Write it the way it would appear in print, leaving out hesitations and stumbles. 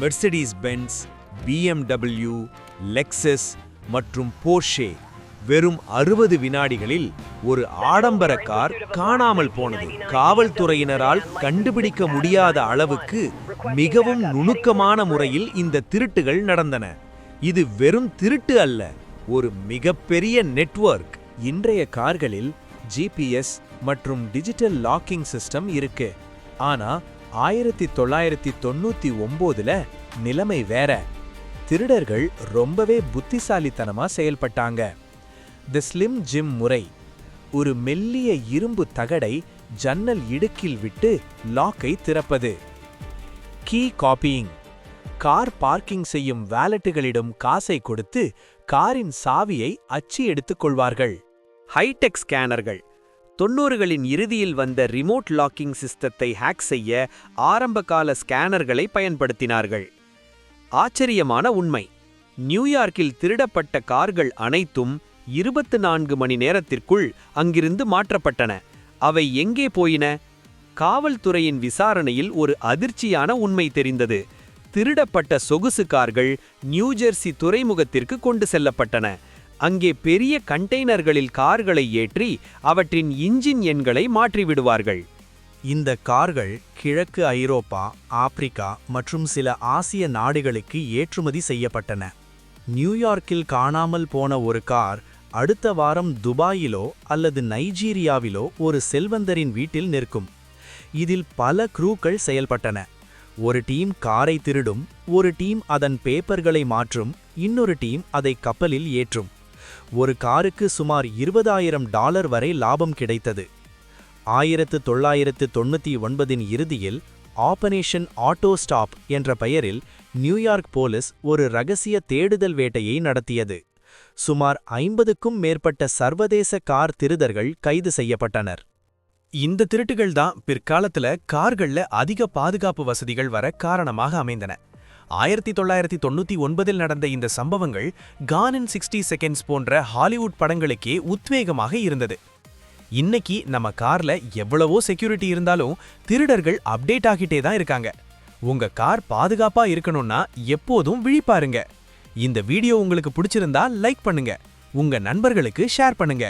Mercedes Benz, BMW, Lexus மற்றும் Porsche வெறும் 60 வினாடிகளில் ஒரு ஆடம்பர கார் காணாமல் போனது. காவல்துறையினரால் கண்டுபிடிக்க முடியாத அளவுக்கு மிகவும் நுணுக்கமான முறையில் இந்த திருட்டுகள் நடந்தன. இது வெறும் திருட்டு அல்ல, ஒரு மிகப்பெரிய நெட்வொர்க். இன்றைய கார்களில் GPS மற்றும் டிஜிட்டல் லாக்கிங் சிஸ்டம் இருக்கு. ஆனா 1999ல நிலைமை வேற. திருடர்கள் ரொம்பவே புத்திசாலித்தனமா செயல்பட்டாங்க. தி ஸ்லிம் ஜிம் முறை. ஒரு மெல்லிய இரும்பு தகடை ஜன்னல் இடுக்கில் விட்டு லாக்கை திறப்பது. Key copying. கார் பார்க்கிங் செய்யும் வாலெட்டுகளிடம் காசை கொடுத்து காரின் சாவியை அச்சி எடுத்துக் கொள்வார்கள். ஹைடெக் ஸ்கேனர்கள். 90களின் இறுதியில் வந்த ரிமோட் லாக்கிங் சிஸ்டத்தை ஹேக் செய்ய ஆரம்பகால ஸ்கேனர்களை பயன்படுத்தினார்கள். ஆச்சரியமான உண்மை, நியூயார்க்கில் திருடப்பட்ட கார்கள் அனைத்தும் 24 மணி நேரத்திற்குள் அங்கிருந்து மாற்றப்பட்டன. அவை எங்கே போயின? காவல்துறையின் விசாரணையில் ஒரு அதிர்ச்சியான உண்மை தெரிந்தது. திருடப்பட்ட சொகுசு கார்கள் நியூஜெர்சி துறைமுகத்திற்கு கொண்டு செல்லப்பட்டன. அங்கே பெரிய கண்டெய்னர்களில் கார்களை ஏற்றி அவற்றின் இன்ஜின் எண்களை மாற்றிவிடுவார்கள். இந்த கார்கள் கிழக்கு ஐரோப்பா, ஆப்பிரிக்கா மற்றும் சில ஆசிய நாடுகளுக்கு ஏற்றுமதி செய்யப்பட்டன. நியூயார்க்கில் காணாமல் போன ஒரு கார் அடுத்த வாரம் துபாயிலோ அல்லது நைஜீரியாவிலோ ஒரு செல்வந்தரின் வீட்டில் நிற்கும். இதில் பல க்ரூக்கள் செயல்பட்டன. ஒரு டீம் காரை திருடும், ஒரு டீம் அதன் பேப்பர்களை மாற்றும், இன்னொரு டீம் அதை கப்பலில் ஏற்றும். ஒரு காருக்கு சுமார் $20,000 வரை லாபம் கிடைத்தது. 1999இன் இறுதியில் ஆபரேஷன் ஆட்டோ ஸ்டாப் என்ற பெயரில் நியூயார்க் போலீஸ் ஒரு ரகசிய தேடுதல் வேட்டையை நடத்தியது. சுமார் 50க்கும் மேற்பட்ட சர்வதேச கார் திருடர்கள் கைது செய்யப்பட்டனர். இந்த திருட்டுகள் தான் பிற்காலத்துல கார்கள்ல அதிக பாதுகாப்பு வசதிகள் வர காரணமாக அமைந்தன. 1999இல் நடந்த இந்த சம்பவங்கள் கான் இன் 60 செகண்ட்ஸ் போன்ற ஹாலிவுட் படங்களுக்கே உத்வேகமாக இருந்தது. இன்னைக்கு நம்ம கார்ல எவ்வளவோ செக்யூரிட்டி இருந்தாலும் திருடர்கள் அப்டேட் ஆகிட்டே தான் இருக்காங்க. உங்க கார் பாதுகாப்பா இருக்கணும்னா எப்போதும் விழிப்பாருங்க. இந்த வீடியோ உங்களுக்கு பிடிச்சிருந்தா லைக் பண்ணுங்க, உங்க நண்பர்களுக்கு ஷேர் பண்ணுங்க.